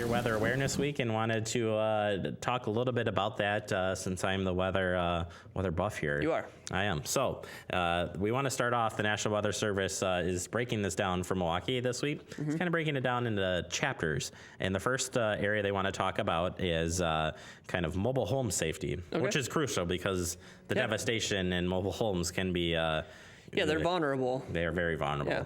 Severe Weather Awareness Week and wanted to talk a little bit about that since I'm the weather buff here. You are. I am. So we want to start off. The National Weather Service is breaking this down for Milwaukee this week. It's kind of breaking it down into chapters. And the first area they want to talk about is kind of mobile home safety, which is crucial because the devastation in mobile homes can be they're vulnerable. They are very vulnerable. Yeah.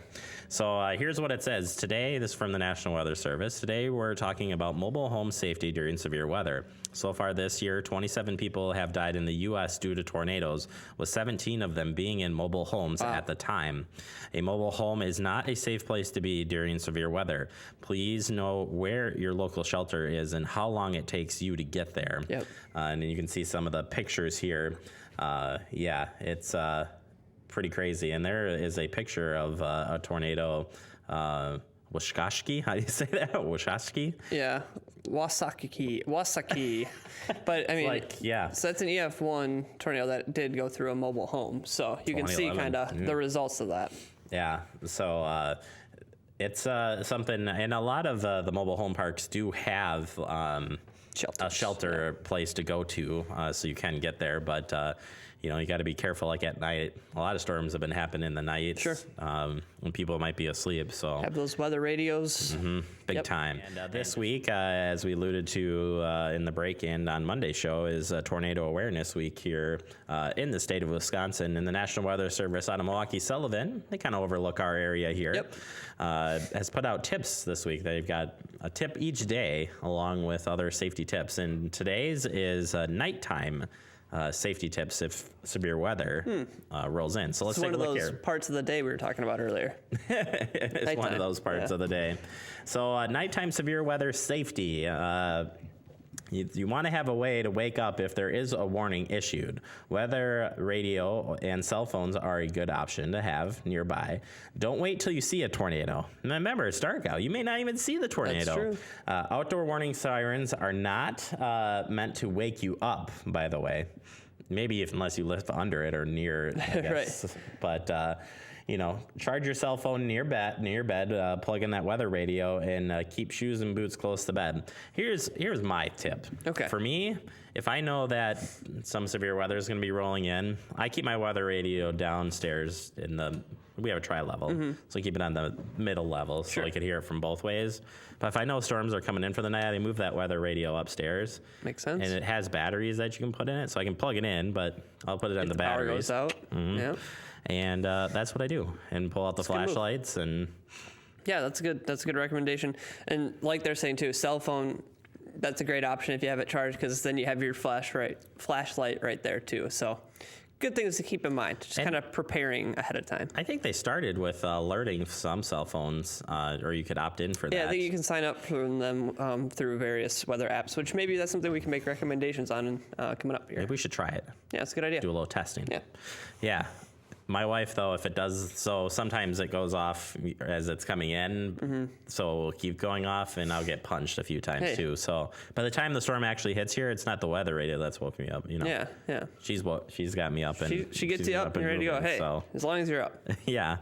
So here's what it says. Today, this is from the National Weather Service. Today, we're talking about mobile home safety during severe weather. So far this year, 27 people have died in the U.S. due to tornadoes, with 17 of them being in mobile homes at the time. A mobile home is not a safe place to be during severe weather. Please know where your local shelter is and how long it takes you to get there. Yep. And you can see some of the pictures here. It's pretty crazy. And there is a picture of a tornado, Washkaski. How do you say that? Washkaski? Yeah, Wasaki. But I mean, so that's an EF1 tornado that did go through a mobile home. So you can see kind of the results of that. Yeah. So it's something, and a lot of the mobile home parks do have a shelter place to go to, so you can get there. But you got to be careful. Like at night, a lot of storms have been happening in the night. Sure. When people might be asleep. So have those weather radios. Big time. And this week, as we alluded to in the break-in on Monday's show, is Tornado Awareness Week here in the state of Wisconsin. And the National Weather Service out of Milwaukee Sullivan, they kind of overlook our area here, has put out tips this week. They've got a tip each day along with other safety tips. And today's is nighttime safety tips if severe weather rolls in. So let's take a look here. It's one of those parts of the day we were talking about earlier. It's nighttime. One of those parts of the day. So nighttime severe weather safety. You want to have a way to wake up if there is a warning issued. Weather radio and cell phones are a good option to have nearby. Don't wait till you see a tornado. And remember, it's dark out. You may not even see the tornado. That's true. Outdoor warning sirens are not meant to wake you up, by the way. Maybe unless you live under it or near it, I guess. Right. But charge your cell phone near your bed, plug in that weather radio, and keep shoes and boots close to bed. Here's my tip. Okay. For me, if I know that some severe weather is going to be rolling in, I keep my weather radio downstairs we have a tri-level, so I keep it on the middle level so I could hear it from both ways. But if I know storms are coming in for the night, I move that weather radio upstairs. Makes sense. And it has batteries that you can put in it, so I can plug it in, but I'll put it on the batteries. Power goes out. Yeah. And that's what I do, and pull out the flashlights. And yeah, that's a good recommendation. And like they're saying too, cell phone, that's a great option if you have it charged, because then you have your flashlight right there too. So good things to keep in mind, just kind of preparing ahead of time. I think they started with alerting some cell phones, or you could opt in for that. Yeah, I think you can sign up for them through various weather apps, which maybe that's something we can make recommendations on coming up here. Maybe we should try it. Yeah, that's a good idea. Do a little testing. Yeah. Yeah. My wife, though, if it does, so sometimes it goes off as it's coming in, so we'll keep going off, and I'll get punched a few times, too. So by the time the storm actually hits here, it's not the weather radio that's woke me up, Yeah. She's got me up. And she gets you up and you're ready to go. Hey, so, as long as you're up. Yeah.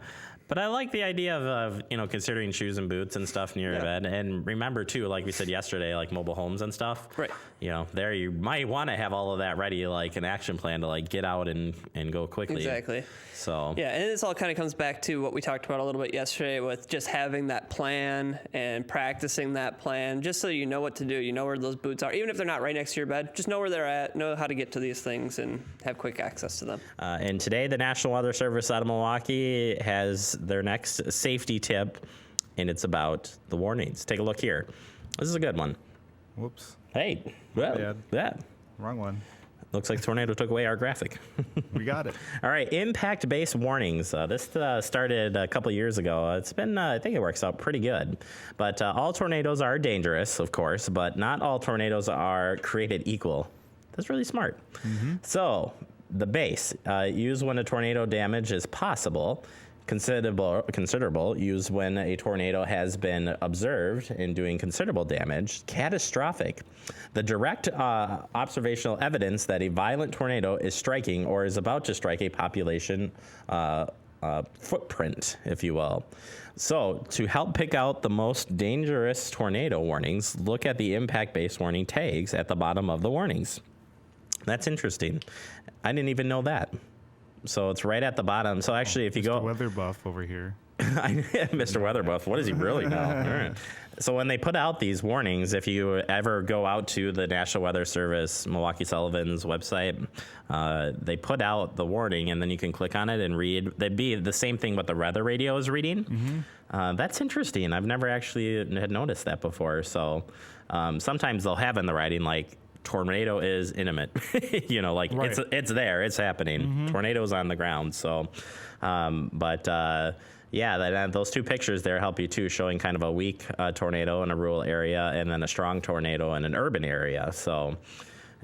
But I like the idea of considering shoes and boots and stuff near your bed. And remember, too, like we said yesterday, like mobile homes and stuff. Right. There you might want to have all of that ready, like an action plan to get out and go quickly. Exactly. So. Yeah, and this all kind of comes back to what we talked about a little bit yesterday with just having that plan and practicing that plan, just so you know what to do. You know where those boots are. Even if they're not right next to your bed, just know where they're at, know how to get to these things, and have quick access to them. And today, the National Weather Service out of Milwaukee has their next safety tip, and it's about the warnings. Take a look here. This is a good one. Whoops. Hey. Wrong one. Looks like the tornado took away our graphic. We got it. All right, impact-based warnings. This started a couple years ago. It's been, I think it works out pretty good. But all tornadoes are dangerous, of course, but not all tornadoes are created equal. That's really smart. So the base, used when a tornado damage is possible. Considerable, used when a tornado has been observed and doing considerable damage. Catastrophic, the direct observational evidence that a violent tornado is striking or is about to strike a population footprint, if you will. So to help pick out the most dangerous tornado warnings, look at the impact-based warning tags at the bottom of the warnings. That's interesting. I didn't even know that. So it's right at the bottom. So actually, if you go... Weather buff over here. Mr. Weather Buff, what does he really know? All right. So when they put out these warnings, if you ever go out to the National Weather Service, Milwaukee Sullivan's website, they put out the warning, and then you can click on it and read. They'd be the same thing what the weather radio is reading. Mm-hmm. That's interesting. I've never actually had noticed that before. So sometimes they'll have in the writing like, tornado is imminent. Right. it's there, it's happening. Mm-hmm. Tornadoes on the ground. So, those two pictures there help you too, showing kind of a weak tornado in a rural area and then a strong tornado in an urban area. So,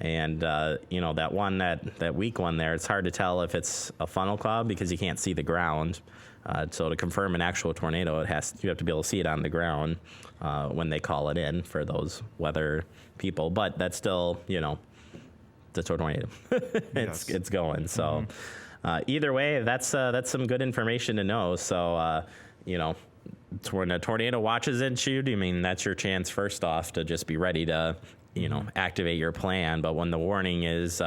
and that weak one there, it's hard to tell if it's a funnel cloud because you can't see the ground. So to confirm an actual tornado, you have to be able to see it on the ground when they call it in for those weather people. But that's still, the tornado. It's going. So either way, that's some good information to know. So when a tornado watches into you, I mean that's your chance first off to just be ready to activate your plan. But when the warning is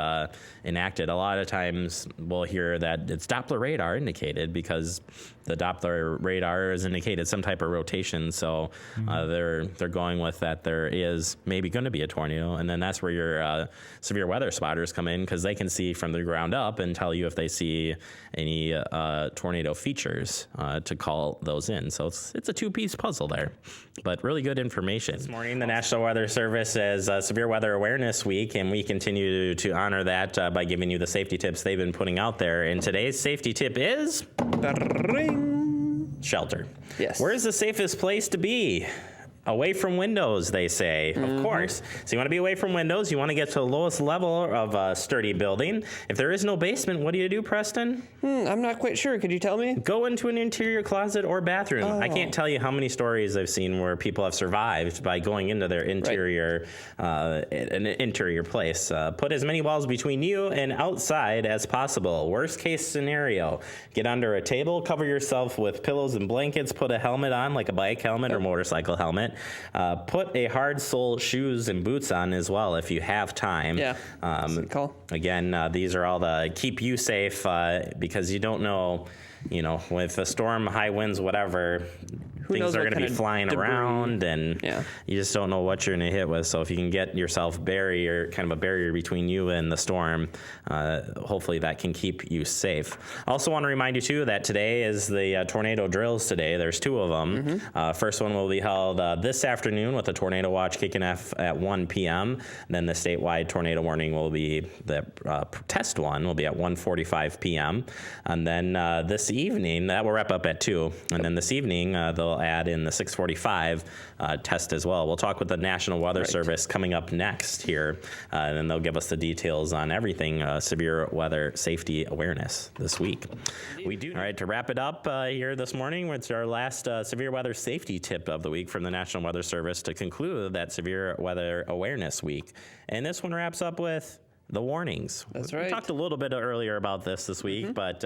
enacted, a lot of times we'll hear that it's Doppler radar indicated because the Doppler radar has indicated some type of rotation. So they're going with that there is maybe going to be a tornado. And then that's where your severe weather spotters come in because they can see from the ground up and tell you if they see any tornado features to call those in. So it's a two-piece puzzle there, but really good information. This morning, the National Weather Service says Severe Weather Awareness Week, and we continue to honor that by giving you the safety tips they've been putting out there. And today's safety tip is shelter. Yes. Where's the safest place to be? Away from windows, they say, of course. So you want to be away from windows. You want to get to the lowest level of a sturdy building. If there is no basement, what do you do, Preston? I'm not quite sure. Could you tell me? Go into an interior closet or bathroom. I can't tell you how many stories I've seen where people have survived by going into their interior, an interior place. Put as many walls between you and outside as possible. Worst case scenario, get under a table, cover yourself with pillows and blankets, put a helmet on, like a bike helmet or motorcycle helmet. Put a hard sole shoes and boots on as well if you have time. Yeah, good call. Again, these are all to keep you safe because you don't know, with a storm, high winds, whatever, things are going to be flying around, and you just don't know what you're going to hit with. So if you can get yourself kind of a barrier between you and the storm, hopefully that can keep you safe. Also want to remind you too that today is the tornado drills today. There's two of them. First one will be held this afternoon with the tornado watch kicking off at 1 p.m. Then the statewide tornado warning will be the test one will be at 1:45 p.m. And then this evening, that will wrap up at 2. And then this evening, they'll add in the 6:45 test as well. We'll talk with the National Weather Service coming up next here, and then they'll give us the details on everything severe weather safety awareness this week. All right, to wrap it up here this morning, it's our last severe weather safety tip of the week from the National Weather Service to conclude that severe weather awareness week. And this one wraps up with the warnings. That's right. We talked a little bit earlier about this week, but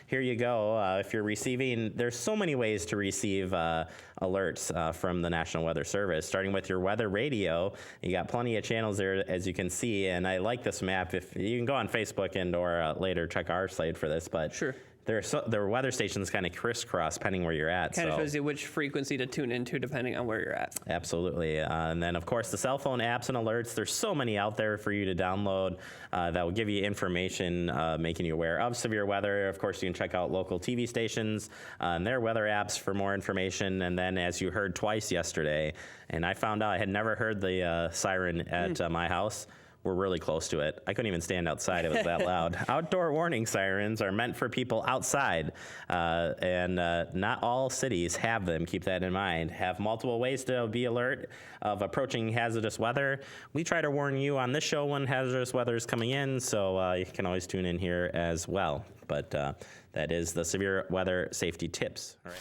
here you go. If you're receiving, there's so many ways to receive alerts from the National Weather Service, starting with your weather radio. You got plenty of channels there, as you can see, and I like this map. If you can go on Facebook and or later check our site for this, but sure. Their weather stations kind of crisscross depending where you're at. Kind of shows you which frequency to tune into depending on where you're at. Absolutely. And then, of course, the cell phone apps and alerts. There's so many out there for you to download that will give you information making you aware of severe weather. Of course, you can check out local TV stations and their weather apps for more information. And then, as you heard twice yesterday, and I found out I had never heard the siren at my house. We're really close to it. I couldn't even stand outside. It was that loud. Outdoor warning sirens are meant for people outside, and not all cities have them. Keep that in mind. Have multiple ways to be alert of approaching hazardous weather. We try to warn you on this show when hazardous weather is coming in, so you can always tune in here as well. But that is the severe weather safety tips. All right.